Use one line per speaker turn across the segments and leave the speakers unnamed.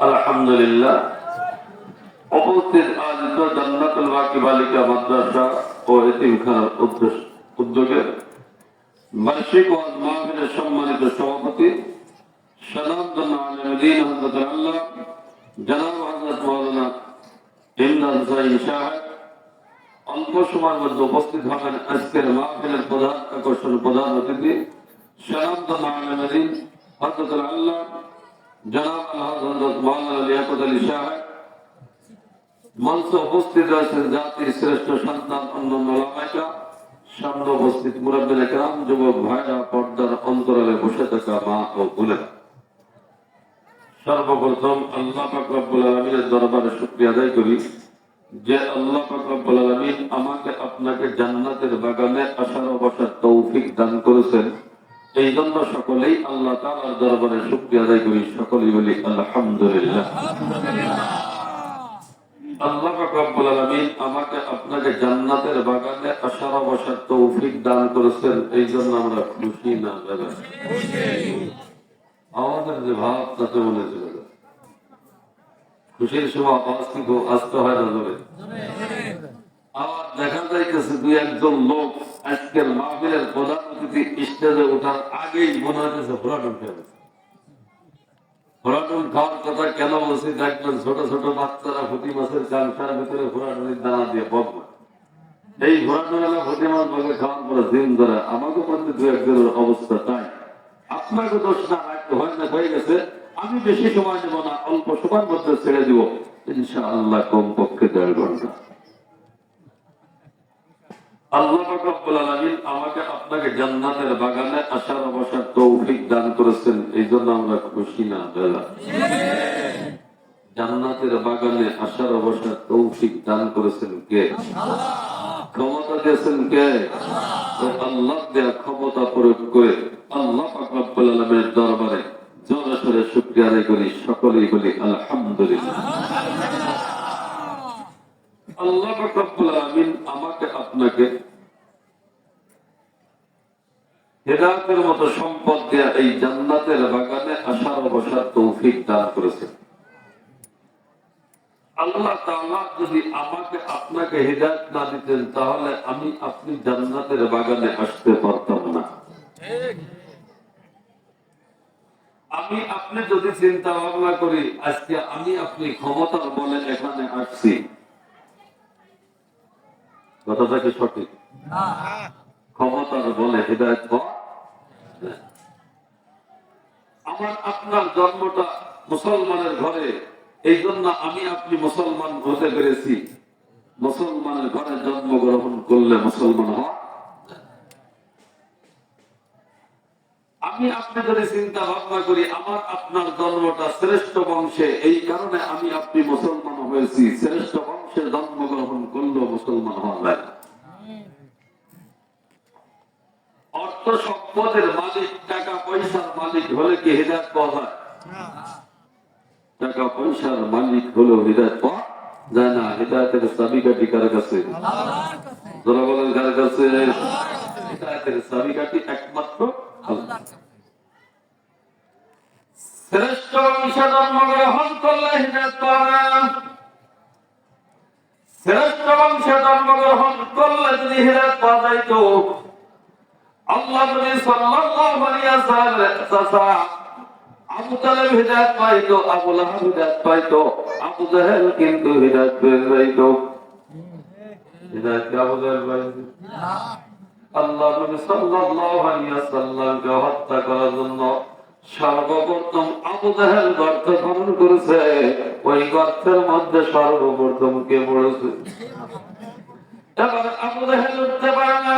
আলহামদুলিল্লাহ। উপস্থিত আয়োজিত জান্নাতুল বাকি বালিকা মাদ্রাসা ও এতিমখানার উদ্যোগে বার্ষিক ওয়াজ মাহফিলের সম্মানিত সভাপতি সনাতন আলেম দ্বীন হযরত আল্লাহ জনাব হযরত মাওলানা ইমদাদ হুসাইন সাহেব অল্প সময়ের মধ্যে উপস্থিত হবেন। আজকের মাহফিলের প্রধান আকর্ষণ, প্রধান অতিথি সনাতন আলেম দ্বীন হযরত আল্লাহ জনাব হযরত মাওলানা লিয়াকত আলী সাহেব। মঞ্চে উপস্থিত রয়েছেন জাতির শ্রেষ্ঠ সন্তান অন্যান্য ওলামায়ে, সামনে উপস্থিত মুরাব্বিনে কেরাম, যুবক ভাইরা, পর্দার অন্তরালে বসে থাকা মা ও বোনেরা। সর্বপ্রথম আল্লাহ পাক রব্বুল আলামিনের দরবারে শুকরিয়া আদায় করি যে আল্লাহ পাক রব্বুল আলামিন আমাকে আপনাকে জান্নাতের বাগানে আসার ও বসার তৌফিক দান করেছেন। এই জন্য সকলেই আল্লাহ তাআলার দরবারে শুকরিয়া আদায় করি, সকলেই বলি আলহামদুলিল্লাহ। আল্লাহ পাক রব্বুল আলামিন আমাকে আপনাকে জান্নাতের বাগানে আসার ও বসার তৌফিক দান করেছেন, এই জন্য আমরা খুশি না বেজার? আমাদের যে ভাব তাতে মনে চলে যায়। খুশির সময় আওয়াজ কিন্তু আসতে হয় না জোরে। আবার দেখা যাইতেছে দুই একজন লোক আজকের মাহফিলের প্রধান অতিথি স্টেজে ওঠার আগেই মনে হইতেছে ফোরাটুন খেয়ে গেছে। ফোরাটুন খাওয়ার কথা কেন বলছি? দেখবেন ছোট ছোট বাচ্চারা ফুটি মাছের কানসার ভিতরে ফোরাটুনের দানা দিয়ে বদলা। এই ফোরাটুনেলা ফুটি মাছ বলে খাওয়ার পরে দিন ধরে আমাকে মধ্যে দু একজনের অবস্থা তাই। আপনাকে দোষ না হয়ে গেছে, আমি বেশি সময় নেব না, অল্প সময়ের মধ্যে ছেড়ে দিব ইনশাআল্লাহ, কমপক্ষে 1.5 ঘন্টা। আল্লাহ পাক রব্বুল আলামিন আমাকে আপনাকে জান্নাতের বাগানে আসার ও বসার তৌফিক দান করেছেন, এই জন্য আমরা খুশি না বেজার? জান্নাতের বাগানে আসার ও বসার তৌফিক দান করেছেন কে? ক্ষমতা দিয়েছেন কে? আল্লাহ দেয়া ক্ষমতা প্রয়োগ করে আল্লাহ পাক রব্বুল আলামিনের দরবারে জোরে সোরে শুকরিয়া আদায় করি, সকলেই বলি আলহামদুলিল্লাহ। আল্লাহ পাক রব্বুল আলামিন আমাকে আপনাকে হেদায়েতের মতো সম্পদ দেয়া এই জান্নাতের বাগানে আসার ও বসার তৌফিক দান করেছেন। আল্লাহ তাআলা যদি আমাকে আপনাকে হেদায়েত না দিতেন তাহলে আমি আপনি জান্নাতের বাগানে আসতে পারতাম না। আমি আপনি যদি চিন্তা ভাবনা করি আজকে আমি আপনি ক্ষমতার বলে এখানে আসছি, কথাটা কি সঠিক? ক্ষমতার বলে হেদায়েত পাওয়া। আমার আপনার জন্মটা মুসলমানের ঘরে, এই জন্য আমি আপনি মুসলমান হতে পেরেছি। মুসলমানের ঘরে জন্মগ্রহণ করলে মুসলমান হওয়া। আমি আপনি যদি চিন্তা ভাবনা করি আমার আপনার জন্মটা শ্রেষ্ঠ বংশে, এই কারণে আমি আপনি মুসলমান হয়েছি। শ্রেষ্ঠ বংশে জন্মগ্রহণ করলেও মুসলমান হওয়া যায়। অর্থ সম্পদের মালিক, টাকা পয়সার মালিক হলে কি হেদায়েত পাওয়া যায়? টাকা পয়সার মালিক হলেও হেদায়েত পাওয়া যায় না। হেদায়েতের চাবিকাঠি কার কাছে? যারা বলেন কার কাছে? হেদায়েতের চাবিকাঠি একমাত্র আল্লাহ। শ্রেষ্ঠ বংশে জন্মগ্রহণ করলে হেদায়েত পাওয়া যায়। শ্রেষ্ঠ বংশে জন্মগ্রহণ করলে যদি হেদায়েত পাওয়া যাইত, আল্লাহ নবী সাল্লাল্লাহু আলাইহি ওয়াসাল্লাম আবু তালেব হিদায়াত পাইতো, আবু লাহাব হিদায়াত পাইতো, আবু জাহেল কিন্তু হিদায়াত পেয়ে যাইত। হিদায়াত কি আবু জাহেল পাইতো? আল্লাহ নবী সাল্লাল্লাহু আলাইহি ওয়াসাল্লামকে হত্যা করার জন্য সর্বপ্রথম আবু জাহেল গর্ত খনন করেছে। ওই গর্তের মধ্যে সর্বপ্রথম কে পড়েছে? এবার আবু জাহেল উঠতে পারে না।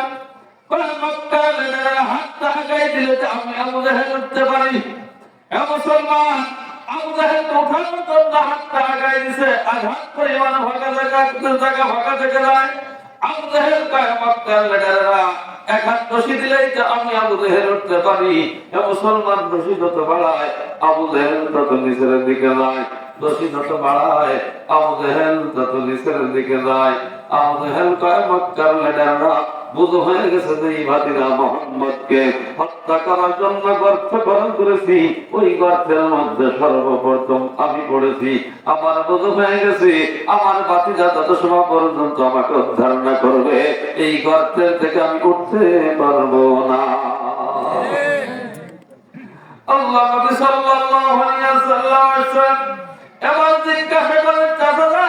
হাত আগাই দিলে আমি আবু জাহেল উঠতে পারি। মুসলমান আবু জাহেল ওঠার জন্য হাতটা আগাই দিছে, আঘাত পরিমাণ ফাঁকা জায়গা ফাঁকা থেকে যায়। আবু জাহেল কয় মক্কার লেডারেরা এক হাত রশি দিলেই তো আমি আবু জাহেল উঠতে পারি। মুসলমান রশি যত বাড়ায় আবু জাহেল তত নিচের দিকে যায়, রশি যত বাড়ায় আবু জাহেল তত নিচের দিকে যায়। আবু জাহেল কয় মক্কার লেডারেরা বুঝ হয়ে গেছে যে এই ভাতিজা মোহাম্মদকে হত্যা করার জন্য গর্ত খনন করেছি, ওই গর্তের মধ্যে সর্বপ্রথম আমি পড়েছি। আমার বুঝ হয়ে গেছে আমার ভাতিজা যত সময় পর্যন্ত আমাকে উদ্ধার না করবে এই গর্তের থেকে আমি উঠতে পারবো না। আল্লাহ নবী সাল্লাল্লাহু আলাইহি ওয়াসাল্লাম এবার জিজ্ঞাসা করেন, চাচা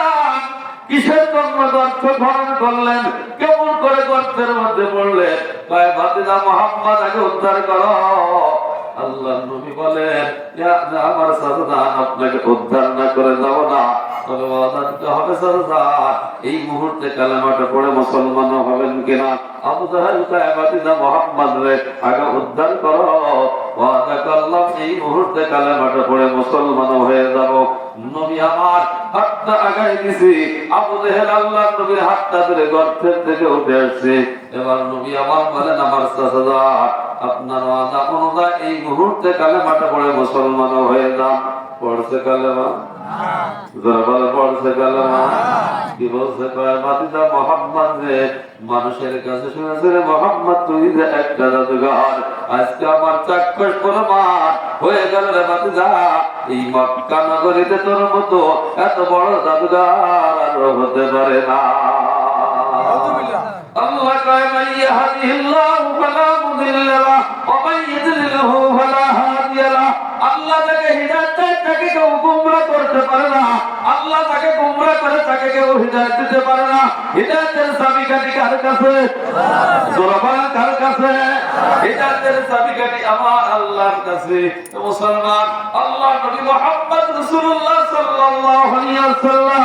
কিসের জন্য গর্ত খনন করলেন, কেমন করে গর্তের মধ্যে পড়লেন? কয় ভাতিজা মুহাম্মদ আগে উদ্ধার করো। আল্লাহ নবী বলেন, আমার চাচা আপনাকে উদ্ধার না করে যাব না, তবে হবে চাচা এই মুহূর্তে কালেমাটা পড়ে মুসলমান হবেন কিনা? আবু জাহেল কয় ভাতিজা মুহাম্মদ রে আগে উদ্ধার করো, ওয়াদা করলাম এই মুহূর্তে কালেমাটা পড়ে মুসলমান হয়ে যাব। নবী আমার হাতটা আগায় দিছি, আবু জাহেল আল্লাহ নবীর হাতটা ধরে গর্তের থেকে উঠে আসছে। এবার নবী আমার বলেন, আমার চাচা আপনার ওয়াদা অনুযায়ী এই মুহূর্তে কালেমাটা পড়ে মুসলমান হয়ে যান। পড়ছে কালেমা? পড়ছে কালেমা? কি বলছে? ভাতিজা মুহাম্মদ রে মানুষের কাছে শুনেছে রে মুহাম্মদ তুই যে একটা জাদুঘর, আজকে আমার চাক্ষুষ প্রমাণ হয়ে গেল রে ভাতিজা, এই মক্কা নগরীতে তোর মতো এত বড় জাদুঘর আর হতে পারে না। আল্লাহ কয় মান ইয়াহদিহিল্লাহু ফালা মুদিল্লা লাহু ওয়া মান ইউদ্লিলহু ফালা হাদিয়া লাহু। আল্লাহ যাকে হিদায়াত দেয় তাকে কেউ গোমরাহ করতে পারে না, আল্লাহ যাকে গোমরাহ করে তাকে কেউ হিদায়াত দিতে পারে না। হিদায়াতের চাবিকাঠি কার কাছে? জোরে বলেন, কার কাছে? হিদায়াতের চাবিকাঠি আমার আল্লাহর কাছে। মুসলমান, আল্লাহ নবী মুহাম্মদ রাসূলুল্লাহ সাল্লাল্লাহু আলাইহি ওয়াসাল্লাম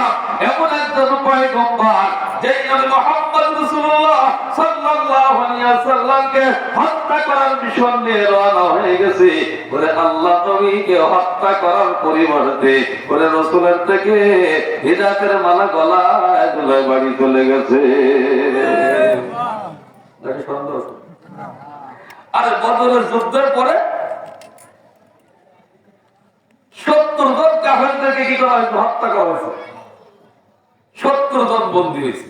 এমন একজন পয়গম্বর, যেই নবী মুহাম্মদ রাসূলুল্লাহ সাল্লাল্লাহু আলাইহি ওয়াসাল্লামকে হত্যা করার মিশন নিয়ে রওনা হয়ে গেছে। বলে আল্লাহ নবীকে হত্যা করার পরিবর্তে বলে রাসূলের থেকে হিদায়াতের মালা গলায় ঝুলায় বাড়ি চলে গেছে। আর বদরের যুদ্ধের পরে 70 জন কাফেরদেরকে কি করা হয়েছে? হত্যা করা হয়েছে। 70 জন বন্দী হয়েছে।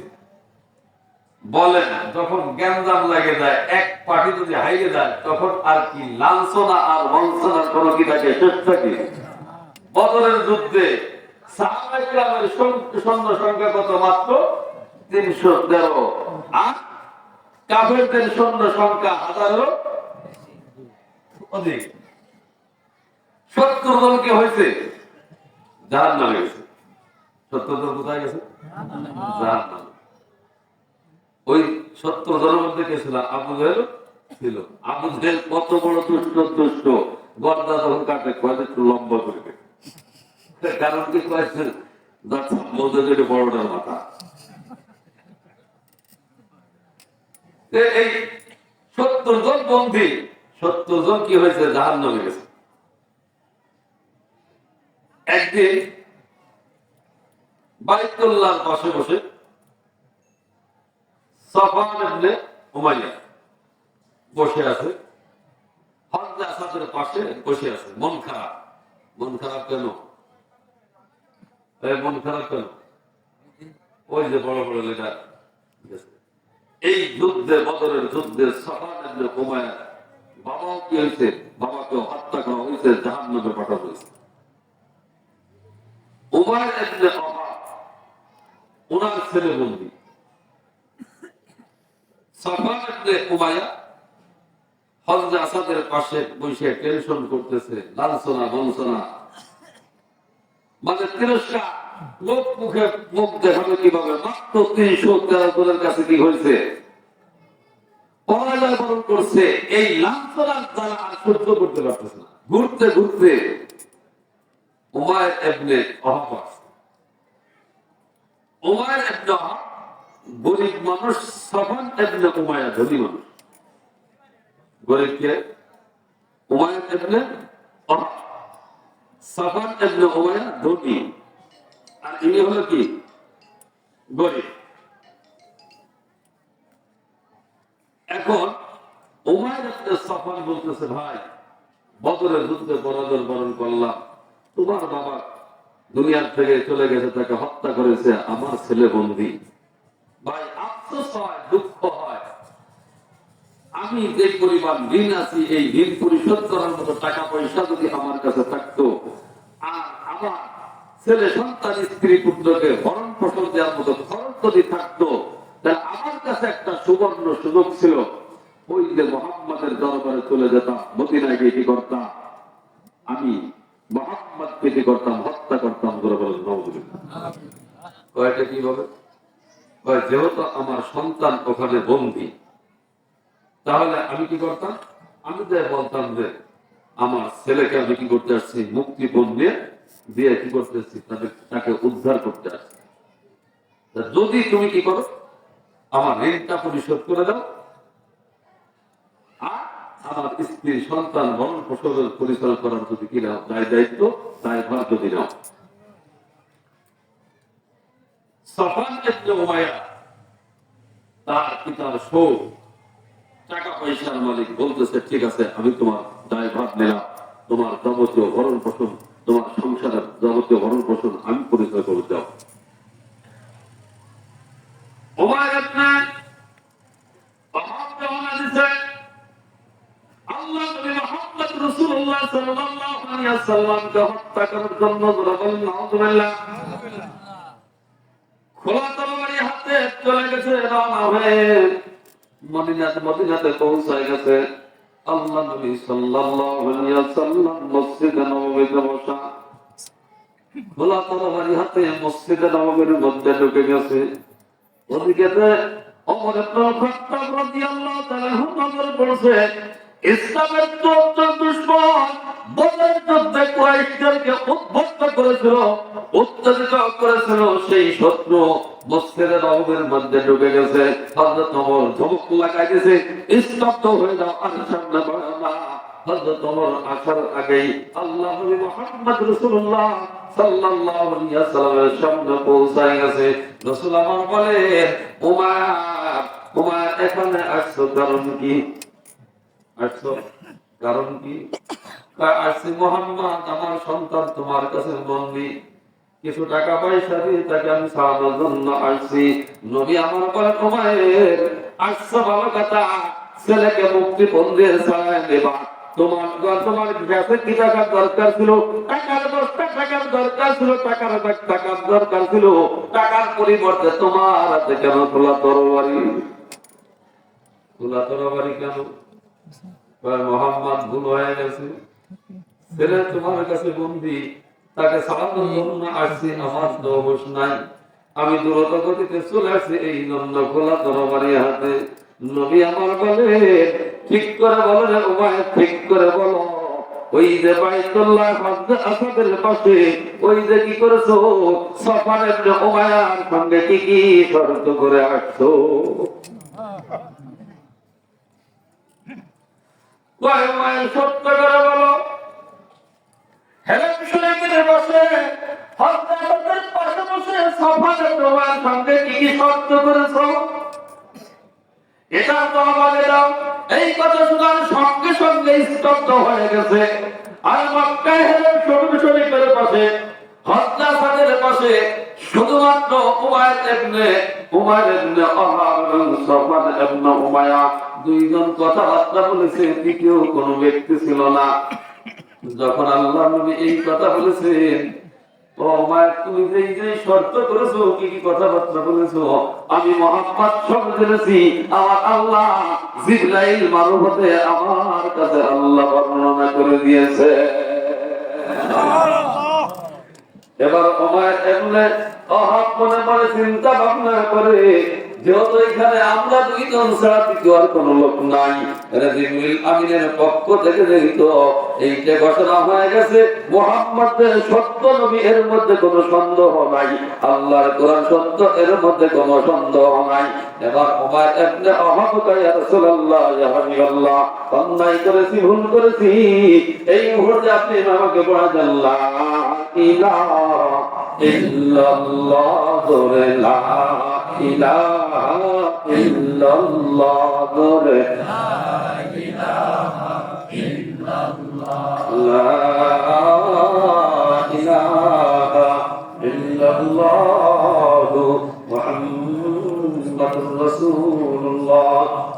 বলেন, যখন গ্যাঞ্জাম লাগে যায়, এক পার্টি যদি হাইরে যায়, তখন আর কি লাঞ্ছনা আর বঞ্চনার কোন কি থাকে? শেষ থাকে? বদরের যুদ্ধে সাহাবায়ে কেরামের সৈন্য সংখ্যা কত? মাত্র 313। আর কাফেরদের সৈন্য সংখ্যা হাজারেরও অধিক। 70 জন কি হয়েছে? জাহান্নামে গেছে। 70 জন কোথায় গেছে? জাহান্নামে। ওই 70 জনের মধ্যে কে ছিল? আবু জাহেল ছিল। আবু জাহেল কত বড় দুষ্ট, গর্দা যখন কাটে কয়েক একটু লম্বা করবে, কারণ কি কয়েছে বড়টার মাথা। এই 70 জন বন্দী, 70 জন কি হয়েছে? জাহান্নামে গেছে। একদিন বাইতুল্লাহর পাশে বসে সাফওয়ান ইবনে উমাইয়া বসে আছে, হযরত আসাদের পাশে বসে আছে। মন খারাপ। মন খারাপ কেন? মন খারাপ কেন? ওই যে বড় বড় লিডার এই যুদ্ধে, বদরের যুদ্ধে সাফওয়ান ইবনে উমাইয়া বাবাও কি হয়েছে? বাবাকে হত্যা করা হয়েছে, জাহান্নামে পাঠানো হয়েছে। উমাইয়া ইবনে ওহাব ওনার ছেলে বন্দী। সাফওয়ান ইবনে উমাইয়া হযরত আসাদের পাশে বসে টেনশন করতেছে, লাঞ্ছনা বঞ্চনা, মানে তিরস্কার, লোক মুখে মুখ দেখাবে কিভাবে? মাত্র 313 জনের কাছে কি হয়েছে? পরাজয় বরণ করছে। এই লাঞ্ছনার দ্বারা আর সহ্য করতে পারতেছে না। ঘুরতে ঘুরতে উমাইয়া ইবনে ওহাব, উমাইয়া ইবনে ওহাব গরিব মানুষ, সাফওয়ান ইবনে উমাইয়া ধনী মানুষ। গরিব কে? উমাইয়া ইবনে ওহাব। সাফওয়ান ইবনে উমাইয়া ধনী, আর ইনি হলো কি? গরিব। এখন উমাইয়া ইবনে সাফওয়ান বলতেছে, ভাই বদরের যুদ্ধে পরাজয় বরণ করলাম, তোমার বাবা দুনিয়ার থেকে চলে গেছে, তাকে হত্যা করেছে, আমার ছেলে বন্দী। ভাই আফসোস হয়, দুঃখ হয়, আমি যে পরিমাণ ঋণ আছি এই ঋণ পরিশোধ করার মতো টাকা পয়সা যদি আমার কাছে থাকতো, আর আমার ছেলে সন্তান স্ত্রী পুত্রকে ভরণ পোষণ দেওয়ার মতো খরচ যদি থাকতো, তাহলে আমার কাছে একটা সুবর্ণ সুযোগ ছিল, ওই যে মোহাম্মদের দরবারে চলে যেতাম, মদিনায় গিয়ে কি করতাম, আমি মোহাম্মদকে কি করতাম, হত্যা করতাম। কয়টা কিভাবে? যেহেতু আমার সন্তান ওখানে বন্দী, তাহলে আমি কি করতাম, আমি তো বলতাম যে আমার ছেলেকে আমি কি করতে আসছি, মুক্তিপণ দিয়ে কি করতে আসছি, তাকে উদ্ধার করতে আসছি। যদি তুমি কি করো, আমার ঋণটা পরিশোধ করে দাও, আর আমার স্ত্রী সন্তান ভরণ পোষণের পরিচালনা করার যদি কি নাও দায়িত্ব, দায়ভার যদি নাও। সাফওয়ান ইবনে উমাইয়া তার পিতার শোক, টাকা পয়সার মালিক বলতেছে, ঠিক আছে আমি তোমার দায়ভার নিলাম, তোমার যাবতীয় ভরণ পোষণ, তোমার সংসারের যাবতীয় ভরণ পোষণ আমি পরিচয় করে দাও। আল্লাহ নবী মুহাম্মদ রাসূলুল্লাহ সাল্লাল্লাহু আলাইহি ওয়াসাল্লামকে হত্যা করার জন্য বলেন নাউযুবিল্লাহ, খোলা তরবারি হাতে চলে গেছে, রওনা হয়ে মদিনাতে পৌঁছায় গেছে। আল্লাহ নবী সাল্লাল্লাহু আলাইহি ওয়াসাল্লাম মসজিদে নববীতে বসা, খোলা তরবারি হাতে মসজিদে নববীর মধ্যে ঢুকে গেছে। ওদিকে ওমর ইবনে খাত্তাব রাদিয়াল্লাহু তাআলা নজর পড়ছে, ইসলামের দুশমন বদরের যুদ্ধে কুরাইশদেরকে উদ্বুদ্ধ করেছিল, উত্তেজিত করেছিল, সেই শত্রু মসজিদে নববীর মধ্যে ঢুকে গেছে। হযরত ওমর ধমক লাগাই দিয়েছে, স্তব্ধ হয়ে যাও, আর সামনে বাড়ো না। হযরত ওমর আসার আগেই আল্লাহ নবী মুহাম্মদ রাসূলুল্লাহ সাল্লাল্লাহু আলাইহি ওয়াসাল্লামের সামনে পৌঁছায় গেছে। রাসূল আমার বলেন, উমার এখানে আসছো কারণ কি? আসছো কারণ কি? আসছি মুহাম্মদ, আমার সন্তান তোমার কাছে বন্দী, কিছু টাকা পয়সা দিয়ে তাকে আমি ছাড়ানোর জন্য আসছি। নবী আমার বলেন, উমায়ের আসছো ভালো কথা, ছেলেকে মুক্তিপণ দিয়ে ছাড়ায় দেবা। তোমার কাছে কি টাকার দরকার ছিল? টাকার বস্তা টাকার দরকার ছিল, টাকার দরকার ছিল, টাকার পরিবর্তে তোমার হাতে কেন খোলা তরবারি? খোলা তরবারি কেন? মোহাম্মদ ভুল হয়ে গেছে, ছেলে তোমার কাছে বন্দী, তাকে ছাড়ানোর জন্য আসছি, আমার দোষ নাই, আমি দ্রুত গতিতে চলে আসছি এই জন্য খোলা তরবারি হাতে। নবী আমার বলে, ঠিক করে বলো রে উমাইর, ঠিক করে বলো, ওই যে বাইতুল্লাহ হযরত আসাদের পাশে ওই যে কি করেছো, সাফওয়ান ইবনে উমাইয়ার সঙ্গে কি কি শর্ত করে আসছো? কয় উমাইর সত্য করে বলো। হেলেম সুলাইমানের বসে হযরত আসাদের পাশে বসে সাফওয়ান ইবনে উমাইয়ার সঙ্গে কি কি শর্ত করেছো, এটা তো আমাদের দাও। এই কথা শোনার সঙ্গে সঙ্গে স্তব্ধ হয়ে গেছে। আর মক্কায় হেলেম শরীফের পাশে হযরত আসাদের পাশে শুধুমাত্র উমাইর ইবনে ওহাব এবং সাফওয়ান ইবনে উমাইয়া দুইজন কথাবার্তা বলেছে, দ্বিতীয় কোন ব্যক্তি ছিল না। যখন আল্লাহ নবী এই কথা বলেছেন, তুমি যে শর্ত করেছো, কি কি কথাবার্তা বলেছো, আমি মুহাম্মদ সব জেনেছি। আমার আল্লাহ জিবরাইল মারফতে আমার কাছে আল্লাহ বর্ণনা করে দিয়েছে। এবার উমাইর ইবনে ওহাব মনে মনে চিন্তা ভাবনা করে, যেহেতু এখানে আমরা দুইজন ছাড়া তৃতীয় আর কোন লোক নাই, জিবরিল আমিনের পক্ষ থেকে যেহেতু এইটা ঘোষণা হয়ে গেছে, মুহাম্মদের সত্য, নবী এর মধ্যে কোনো সন্দেহ নাই, আল্লাহর কোরআন সত্য, এর মধ্যে কোনো সন্দেহ নাই। এবার উমাইর ইবনে ওহাব কয়, ইয়া রাসূলুল্লাহ, ইয়া হাবিবাল্লাহ, অন্যায় করেছি, ভুল করেছি, এই মুহূর্তে আপনি আমাকে পড়া দেন লা ইলাহা ইল্লাল্লাহ, দরে লা ইলাহা ইল্লাল্লাহ, দরে লা ইলাহা ইল্লাল্লাহ, লা ইলাহা ইল্লাল্লাহ, মুহাম্মাদুর রাসূলুল্লাহ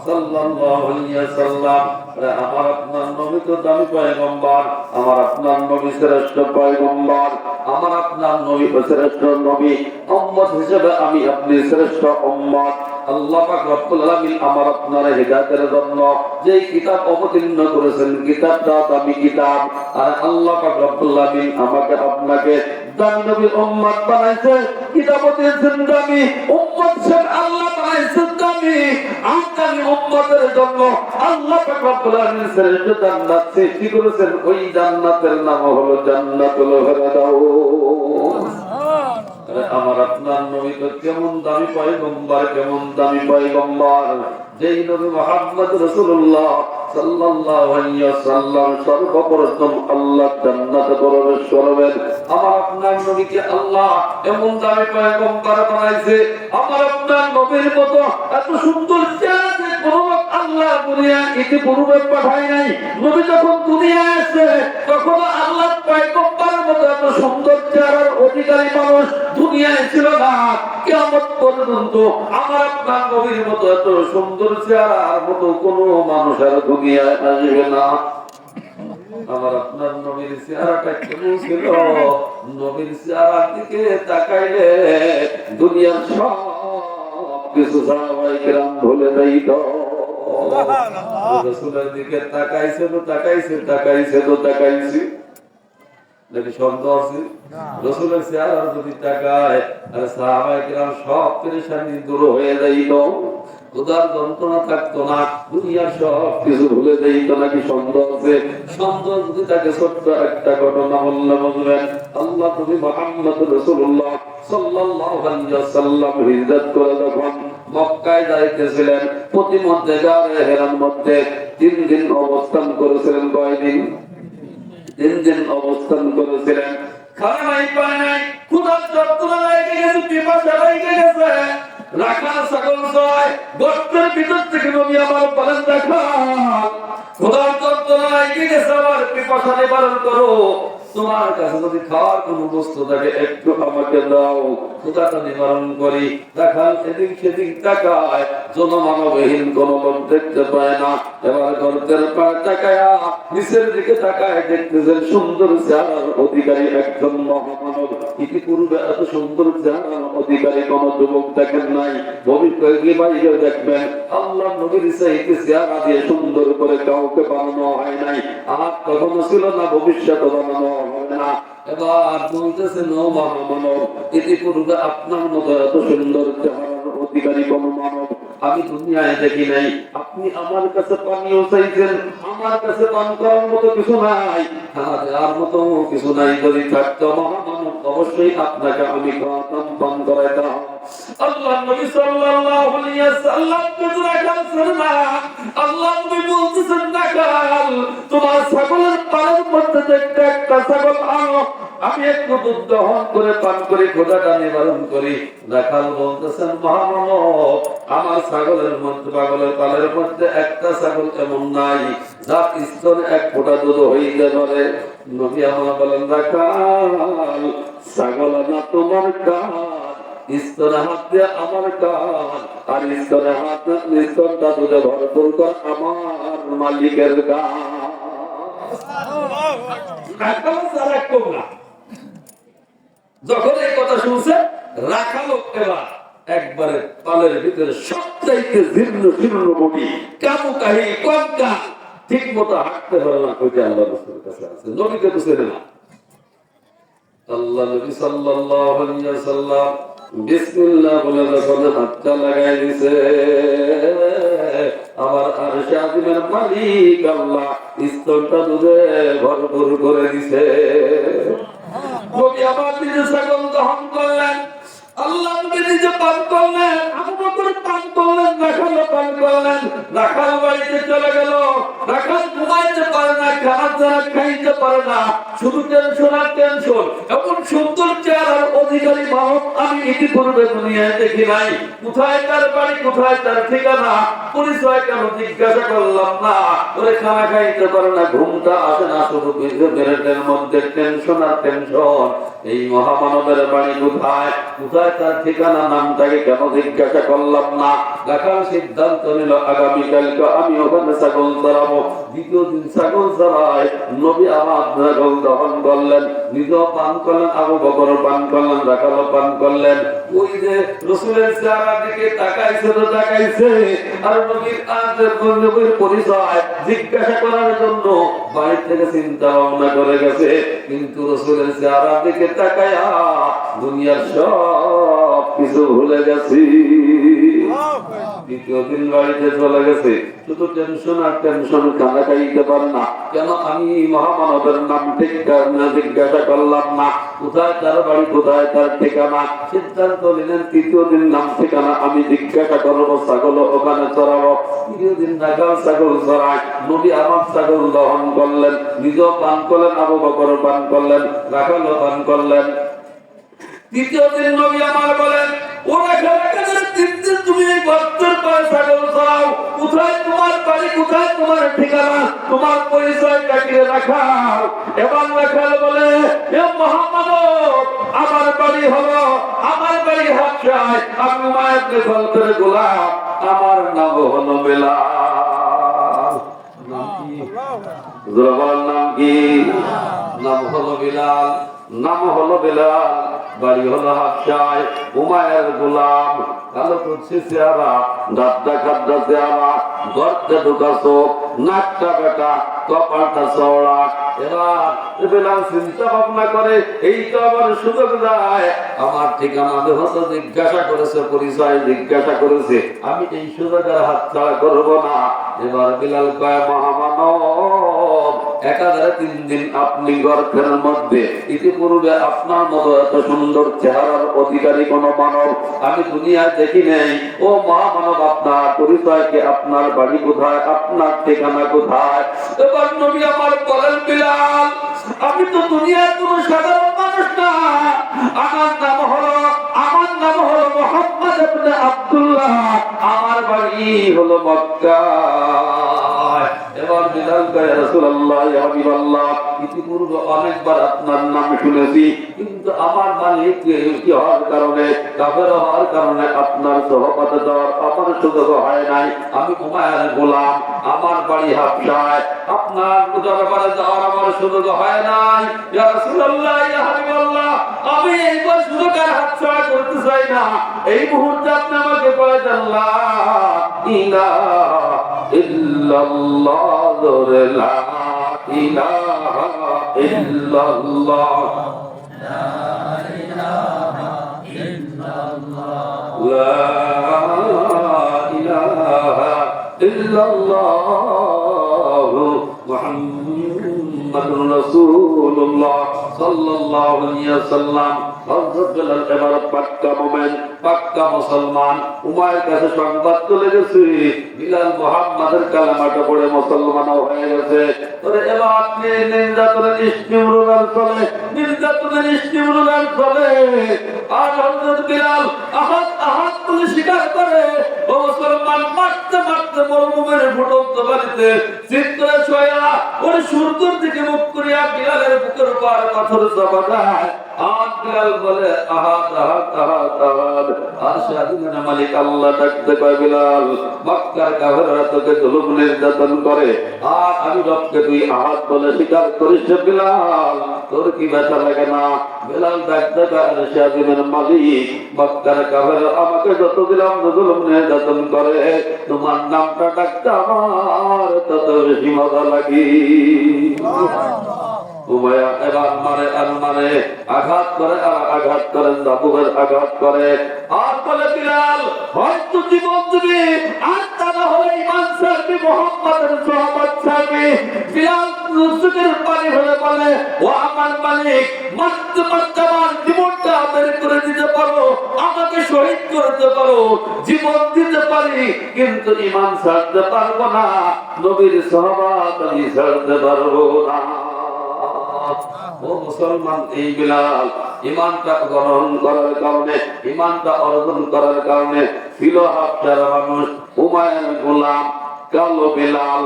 সাল্লাল্লাহু আলাইহি ওয়াসাল্লাম। দামি পয়গম্বর, আমার আপনার নবী শ্রেষ্ঠ পয়গম্বর, আমার আপনার নবী শ্রেষ্ঠ নবী, উম্মত হিসেবে আমি আপনি শ্রেষ্ঠ উম্মত। আল্লাহ পাক রব্বুল আলামিন আমার আপনার হিদায়াতের জন্য যেই কিতাব অবতীর্ণ করেছেন, কিতাবটা দামি কিতাব। আর আল্লাহ পাক রব্বুল আলামিন আমাকে আপনাকে দামি নবীর উম্মত বানাইছে, কিতাব দিয়েছেন দামি, উম্মত হিসেবে আল্লাহ বানাইছেন দামি। আমি উম্মতের জন্য আল্লাহ পাক রব্বুল আলামিন শ্রেষ্ঠ জান্নাত সৃষ্টি করেছেন। ওই জান্নাতের নাম হলো জান্নাতুল ফেরদাউস। আমার আপনার নবী তো কেমন দামি পয়গম্বর, কেমন দামি পয়গম্বর, যেই নবী মুহাম্মদ রাসূলুল্লাহ সাল্লাল্লাহু আলাইহি ওয়াসাল্লাম সর্বপ্রথম আল্লাহ জান্নাতে প্রবেশ করবেন। আমার আপনার নবীকে আল্লাহ এমন দামি পয়গম্বর বানাইছে, আমার আপনার নবীর মতো এত সুন্দর চেহারা কোন আল্লাহ দুনিয়া ইতিপূর্বে পাঠায় নাই। নবী যখন দুনিয়ায় আসে তখন আল্লাহ পয়গম্বরের মতো এত সুন্দর চেহারার অধিকারী মানুষ দুনিয়ায় ছিল না। কিয়ামত পর্যন্ত আমার আপনার নবীর মতো এত সুন্দর চেহারার মতো কোন মানুষ আর দুনিয়ায় আসবে না। আমার আপনার নবীর চেহারাটা কেমন ছিল? নবীর চেহারার দিকে তাকাইলে দুনিয়ার সব কিছু সাহাবায়ে কেরাম ভুলে যাইত। রাসূলের দিকে তাকাইছে তো তাকাইছে নাকি সন্দেহ আছে? রাসূলের চেহারা যদি তাকায় আর সাহাবায়ে কেরাম সব পেরেশানি দূর হয়ে যাইত, উদার যন্ত্রণা থাকতো না, দুনিয়ার সব কিছু ভুলে যাইত নাকি সন্দেহ আছে? সন্দেহ যদি তাকে ছোট্ট একটা ঘটনা বললে বুঝবেন। আল্লাহ নবী মুহাম্মদ রাসূলুল্লাহ সাল্লাল্লাহু আলাইহি ওয়াসাল্লাম হিজরত করে যখন মক্কায় যাইতেছিলেন, প্রতিমধ্যে গারে হেরার মধ্যে 3 দিন অবস্থান করেছিলেন। কয়দিন? 3 দিন অবস্থান করেছিলেন। খাওয়া নাই, পানি নাই, ক্ষুধার যন্ত্রণা লেগে গেছে, পিপাসা লেগে গেছে। রাখাল ছাগল জয় গর্তের ভিতর থেকে নবী আমার বলেন, রাখাল ক্ষুধার যন্ত্রণা লেগে গেছে, আমার পিপাসা নিবারণ করো। তোমার কাছে যদি খাওয়ার কোন বস্তু থাকে একটু আমাকে দাও, ক্ষুধাটা নিবারণ করি। রাখাল এদিক সেদিক তাকায়, জনমানবহীন কোন লোক দেখতে পায় না। এবার গর্তের পাড়ে তাকায়া নিচের দিকে তাকায়, দেখতেছেন সুন্দর চেহারার অধিকারী একজন মহামানব। ইতিপূর্বে এত সুন্দর চেহারার অধিকারী কোন যুবক দেখেন নাই, ভবিষ্যতে বাইরে দেখবেন। আল্লাহ নবীর চাইতে চেহারা দিয়ে সুন্দর করে কাউকে বানানো হয় নাই, আর কখনো ছিল না, ভবিষ্যতে বানানো হবে না। এবার বলতেছেন ও মহামানব, ইতিপূর্বে আপনার মতো এত সুন্দর চেহারার অধিকারী কোন মানব আমি দুনিয়ায় দেখি নাই। আপনি আমার কাছে পানিও চাইছেন, আমার কাছে পান করার মতো কিছু নাই, আর মতো কিছু নাই। যদি থাকতো মহামানব অবশ্যই আপনাকে আমি খাওয়াতাম, পান করাইতাম। আল্লাহ নবী সাল্লাল্লাহু আলাইহি ওয়াসাল্লাম রাখাল না, আল্লাহ নবী বলতেছেন, রাখাল তোমার ছাগলের পালের মধ্যে থেকে একটা ছাগল আনো, আমি একটু দুধ দহন করে পান করি, ক্ষুধাটা নিবারণ করি। রাখাল বলতেছেন, মহামানব আমার ছাগলের মধ্যে, পাগলের পালের মধ্যে একটা ছাগল এমন নাই যার স্তনে 1 ফোঁটা দুধ হইতে পারে। নবী আমার বলেন, রাখাল ছাগল না তোমার কাজ, স্তনে হাত দিয়ে আমার কাজ, আর স্তনে হাত স্তনটা দুধে ভরপুর কর আমার মালিকের কাজ। রাখাল ছাড়া কম না। যখন এই কথা শুনছে, রাখালো এবার একবারে পালের ভিতরে সবচাইতে জীর্ণ শীর্ণ বডি, কাবু কাহি কঙ্কা, ঠিক মতো হাঁটতে পারে না। ওইটা আল্লাহ রাসূলের কাছে আছে, নবীকে তো চেনে না। আল্লাহ নবী সাল্লাল্লাহু আলাইহি ওয়াসাল্লাম বিসমিল্লাহ বলে যখন হাতটা লাগাই দিছে, আমার আরশে আজিমের মালিক আল্লাহ স্তনটা দুধে ভরপুর করে দিছে। নবী আবার নিজে ছাগল দহন করলেন, আল্লাহ নবী নিজে পান করলেন, আবু বকর পান করলেন, রাখাল পান করলেন। রাখাল বাড়িতে চলে গেল। রাখাল ঘুমাইতে পারে না, খাবার যারা খাইতে পারে না, শুধু টেনশন আর টেনশন। এমন সুন্দর চেহারার অধিকারী রূপধারী মানব আমি ইতিপূর্বে দুনিয়ায় দেখি নাই। কোথায় তার বাড়ি, কোথায় তার ঠিকানা, পরিচয় কেন জিজ্ঞাসা করলাম না? ওরে খানা খাইতে পারে না, ঘুমটা আসে না, শুধু পেটের মধ্যে টেনশন আর টেনশন। এই মহামানবের বাড়ি কোথায়, কোথায় তার ঠিকানা, নামটাকে কেন জিজ্ঞাসা করলাম না? দেখার সিদ্ধান্ত নিল আগামীকালকে আমি ওখানে ছাগল চড়াবো। দ্বিতীয় দিন ছাগল চড়ায় নবী আমার ছাগল দহন করলেন, নিজেও পান করলেন, আবু বকর পান করলেন, রাখালও পান করলেন। ওই যে রাসূলের চেহারার দিকে তাকাইছে তো তাকাইছে, আর নবীর নবীর পরিচয় জিজ্ঞাসা করার জন্য বাড়ি থেকে চিন্তা ভাবনা করে গেছে। কিন্তু রাসূলের চেহারার দিকে তাকায়া দুনিয়ার সব কিছু ভুলে গেছি। দ্বিতীয় দিন বাড়িতে চলে গেছে, শুধু টেনশন আর টেনশন, খানা খাইতে পারে না। কেন আমি মহামানবের নাম ঠিক জিজ্ঞাসা করলাম না? কোথায় তার বাড়ি, কোথায় তার ঠিকানা? সিদ্ধান্ত নিলেন তৃতীয় দিন নাম ঠিকানা আমি জিজ্ঞাসা করবো, ছাগল ওখানে চড়াবো। তৃতীয় দিন রাখাল ছাগল চড়ায়, নবী আমার ছাগল দহন করলেন, নিজেও পান করলেন, আবু বকর পান করলেন, রাখালও পান করলেন। তৃতীয় দিন নবী আমার বলেন, ও রাখাল, তুমি এই গর্তের পায়ে ছাগল চড়াও, কোথায় তোমার বাড়ি, কোথায় তোমার ঠিকানা, তোমার পরিচয় কাটিয়ে রাখাও। এবার রাখাল বলে, হে মহামানব, আমার বাড়ি হলো, আমার বাড়ি হাবশায়, আমি মায়ের দখল করে গোলাম, আমার নাম হলো বিলাল। নাম কি? জোরাবার নাম কি? নাম হলো বিলাল, নাম হলো বিলাল, বাড়ি হলো হাবশায়, উমায়ের গোলাম। কালো কুৎসি চেহারা, দাঁতটা খাদ্দা চেহারা, গর্তে ঢোকা চোখ, নাকটা বেটা, কপালটা চওড়া। এবার বিলাল চিন্তা ভাবনা করে, এই তো আমার সুযোগ যায়, আমার ঠিকানা হয়তো জিজ্ঞাসা করেছে, পরিচয় জিজ্ঞাসা করেছে, আমি এই সুযোগের হাতছাড়া করব না। এবার বিলাল কয়, মহামানব, একাধারে 3 দিন আপনি গর্তের মধ্যে, ইতিপূর্বে আপনার মতো এত সুন্দর চেহারার অধিকারী কোন মানব আমি দুনিয়ায় দেখি নেই। ও মহামানব, আপনার পরিচয় কি, আপনার বাড়ি কোথায়, আপনার ঠিকানা কোথায়? এবার নবী আমার বলেন, বিলাল, আমি তো দুনিয়ার কোন সাধারণ মানুষ না, আমার নাম হলো মুহাম্মদ ইবনে আব্দুল্লাহ, আমার বাড়ি হলো মক্কা। এবার বিলাল কয়, রাসূলুল্লাহ, ইয়া হাবিবাল্লাহ, ইতিপূর্বে অনেকবার আপনার নাম শুনেছি, কিন্তু আমার মালিক কি হওয়ার কারণে, কাফের হওয়ার কারণে আপনার সোহবতে যাওয়ার আমার সুযোগ হয় নাই। আমি উমায়ের গোলাম, আমার বাড়ি হাবশায়, আপনার দরবারে যাওয়ার আমার সুযোগ হয় নাই। ইয়া রাসূলুল্লাহ, ইয়া হাবিবাল্লাহ, আমি এইবার সুযোগের হাতছাড়া করতে চাই না। এই মুহূর্তে আপনি আমাকে বলে দেন, লা ইলাহা ইল্লাল্লাহ, লা ইলাহা ইল্লাল্লাহ, লা ইলাহা ইল্লাল্লাহ, লা ইলাহা ইল্লাল্লাহ, মুহাম্মাদুর রাসূলুল্লাহ সাল্লাল্লাহু আলাইহি ওয়াসাল্লাম। হযরত বিলাল এবার পাক্কা মুমিন, পাক্কা মুসলমান। উমায়ের কাছে সংবাদ চলে গেছে, বিলাল মুহাম্মাদের কালেমাটা পড়ে মুসলমান হয়ে গেছে। ওরে এবার আপনি নির্যাতনের ইস্তিমরুলার চলে, নির্যাতনের ইস্তিমরুলার চলে, আর হযরত বিলাল আহাদ আহাদ বলে স্বীকার করে, ও মুসলমান, মারতে মারতে মরুভূমির ফুটন্ত বাড়িতে চিৎকার ছয়া ওরে সূর্যের দিকে মুখ করিয়া বিলালের বুকের উপর পাথর চাপা দেয়। আর বিলাল বলে, আহাদ আহাদ আহাদ আহাদ। আর স্বাধীন মালিক আল্লাহ ডাকতে কয়, বিলাল, মক্কার কাফেররা তোকে জুলুম নির্যাতন করে, আর আমি রবকে তুই আহাদ বলে স্বীকার করিস। বিলাল, তোর কি ব্যথা লাগে না? বিলাল ডাকতে কয়, স্বাধীন মালিক, মক্কার কাফেররা আমাকে যত দিলাম জুলুম নির্যাতন করে, তোমার নামটা ডাকতে আমার তত বেশি মজা লাগে। উমায়া এবার মারে আর মারে, আঘাত করে আর আঘাত করে, দাবুকের আঘাত করে, আর বলে, বিলাল, হয়তো জীবন দিবি, আর তা না হলে ঈমান ছাড়বি, মুহাম্মাদের সোহবত ছাড়বি। বিলাল চোখের পানি ফেলে বলে, ও আমার মালিক, মারতে মারতে আমার জীবনটা বের করে দিতে পারো, আমাকে শহীদ করতে পারো, জীবন দিতে পারি, কিন্তু ঈমান ছাড়তে পারবো না, নবীর সোহবত আমি ছাড়তে পারবো না। ও মুসলমান, এই বিলাল ইমানটা গ্রহণ করার কারণে, ইমানটা অর্জন করার কারণে ছিল হাফসারা মানুষ, উমায়ের গোলাম, কালো বিলাল,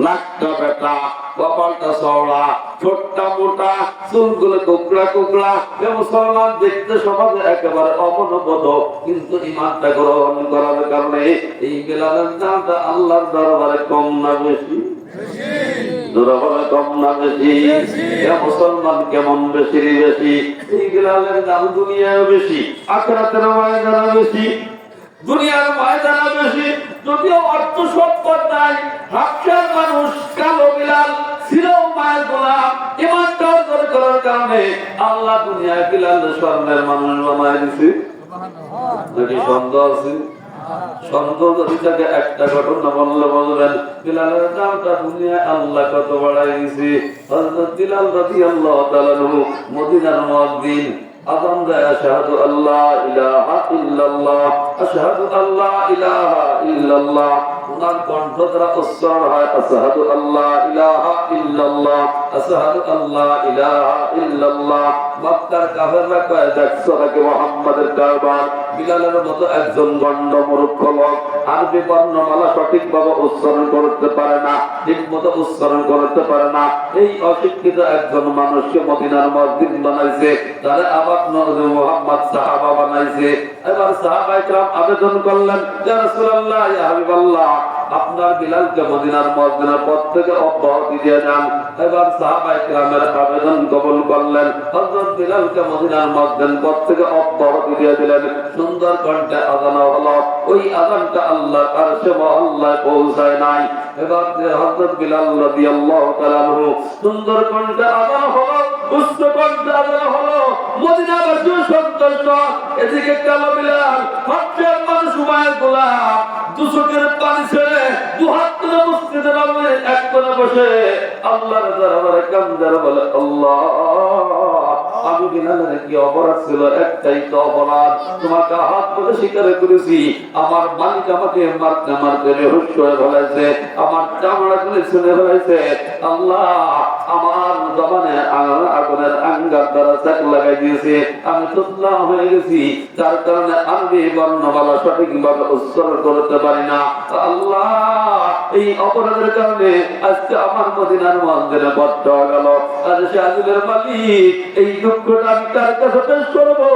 নাকটা বেটা, কপালটা চওড়া, ঠোঁটটা মোটা, চুলগুলো কোকড়া কোকড়া, মুসলমান দেখতে সমাজে একেবারে অবনবদ, কিন্তু ইমানটা গ্রহণ করার কারণে এই বিলালের নামটা আল্লাহর দরবারে কম না বেশি? কম না বেশি? মুসলমান কেমন বেশি বেশি? এই বিলালের দাম দুনিয়ায় বেশি, আখিরাতের ময়দানে বেশি, দুনিয়ার ময়দানে বেশি। যদিও অর্থ সম্পদ নাই, হাফসার মানুষ কালো বিলাল ছিল মায়ের গোলাম, ইমানটা অর্জন করার কারণে আল্লাহ দুনিয়ায় বিলাল স্বর্ণের মানুষ বানায় দিছে। নাকি সন্দেহ আছে? সন্দেহ যদি থাকে একটা ঘটনা বললে বলবেন, বিলালের নামটা দুনিয়ায় আল্লাহ কত বাড়াই দিছে। হযরত বিলাল রাদিয়াল্লাহু তাআলা মদিনার মুয়াজ্জিন, আযান দেয় আশহাদু আল্লা ইলাহা ইল্লাল্লাহ, আশহাদু আল্লা ইলাহা ইল্লাল্লাহ। উনার কণ্ঠ দ্বারা উচ্চারণ হয় আশহাদু আল্লা ইলাহা ইল্লাল্লাহ, আশহাদু আল্লা ইলাহা ইল্লাল্লাহ। মক্কার কাফেররা কয়, দেখছো নাকি মুহাম্মাদের কারবার? বিলালের মতো একজন গণ্ড মূর্খ লোক আরবি বর্ণমালা সঠিকভাবে উচ্চারণ করতে পারে না, ঠিকমতো উচ্চারণ করতে পারে না, এই অশিক্ষিত একজন মানুষকে মদিনার মসজিদ বানাইছে, তারা আবার মুহাম্মদ সাহাবা বানাইছে। এবার সাহাবায়ে কেরাম আবেদন করলেন, ইয়া রাসূলুল্লাহ, ইয়া হাবিবাল্লাহ, আপনার বিলালকে মদিনার মসজিদের পদ থেকে অব্যাহতি দিয়ে যান। এবার সাহাবায়ে কেরামের আবেদন কবুল করলেন, হযরত বিলালকে মদিনার মসজিদের পদ থেকে অব্যাহতি দিয়ে দিলেন। সুন্দর কণ্ঠে আযান হলো, ওই আযানটা আল্লাহর আরশে মহল্লায় পৌঁছায় নাই। এবার হযরত বিলাল রাদিয়াল্লাহু তাআলা আনহু সুন্দর কণ্ঠে আযান হলো, উচ্চ কণ্ঠে আযান হলো, মদিনাবাসী সন্তুষ্ট। এদিকে কালো বিলাল, হাফসার মানুষ উমায়ের গোলাম, দুচোখের পানি ছেড়ে দুহাত তুলে মসজিদের এক কোণে বসে আল্লাহর দরবারে কান্দার বলে, আল্লাহ, আমি বিলালের কি অপরাধ ছিল? একটাই তো অপরাধ, তোমাকে হাত ধরে স্বীকার করেছি, আমার মালিক আমাকে মারতে মারতে বেহুশ করে ফেলেছে, আমার চামড়া গুলি ছিঁড়ে ফেলেছে। আল্লাহ, আমার জবানে আগুনের আঙ্গার দ্বারা চাক লাগাই দিয়েছে, আমি তুতলা হয়ে গেছি, যার কারণে আরবি বর্ণমালা সঠিকভাবে উচ্চারণ করতে পারি না। আল্লাহ, এই অপরাধের কারণে আজকে আমার মদিনার মন্দিরে বদ্ধ হয়ে গেল। আর সে আজিলের মালিক, এই দুঃখটা আমি কার কাছে পেশ করবো?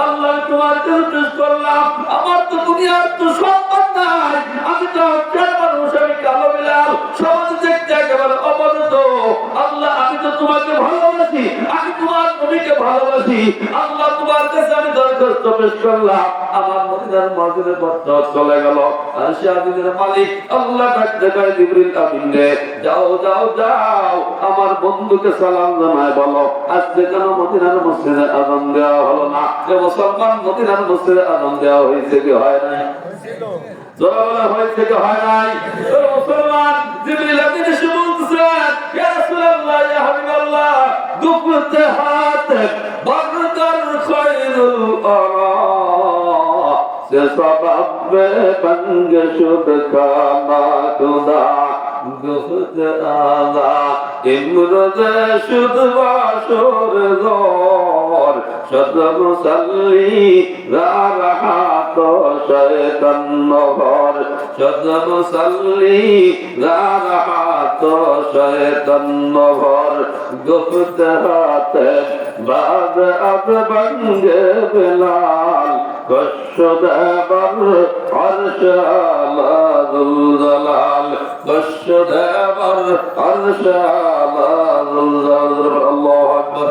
আল্লাহ, তোমার কাছে পেশ করলাম। আমার তো দুনিয়ার তো সম্পদ নাই, আমি তো হচ্ছেন মানুষ, আমি কালো বিলাল, সমাজ দেখতে একেবারে অবনত। আল্লাহ, আমি তো তোমাকে ভালোবাসি, আমি তোমার নবীকে ভালোবাসি। আল্লাহ, তোমার কাছে আমি দরখাস্ত পেশ করলাম। আমার মদিনার মসজিদে বদ্ধ চলে গেল। আর সে আজিলের মালিক আল্লাহ ডাকতে কয়, জিবরিল আমিন রে, যাও যাও যাও, আমার বন্ধুকে সালাম জানায় বলো, আজকে কেন মদিনার মসজিদে আযান দেওয়া হলো না? যে মুসলমান মদিনার মসজিদে আযান দেওয়া হয়েছে কি হয় নাই? জোরে বলা হয়েছে কি হয় নাই? মুসলমান জিবরিল আমিন এসে বলতেছেন, ইয়া রাসূলুল্লাহ, ইয়া হাবিবাল্লাহ, দুপতে হাত বরকর খায়রুল আরা, সে সবাবে বঙ্গ শুভ খানা খুদা, দুপত আলা ইমরোজ শুদ্ধ বাসর জোর, শত মুসল্লি রাহাত শয়তান নহর, শত মুসল্লি রাহাত শয়তান নহর, গুপ্ত হাতে বাদ আব বঙ্গে বিলাল, কষ্ট দেবার আরশ আলা যুল জালাল, কষ্ট দেবার আরশ আলা যুল জালাল। আল্লাহু আকবার।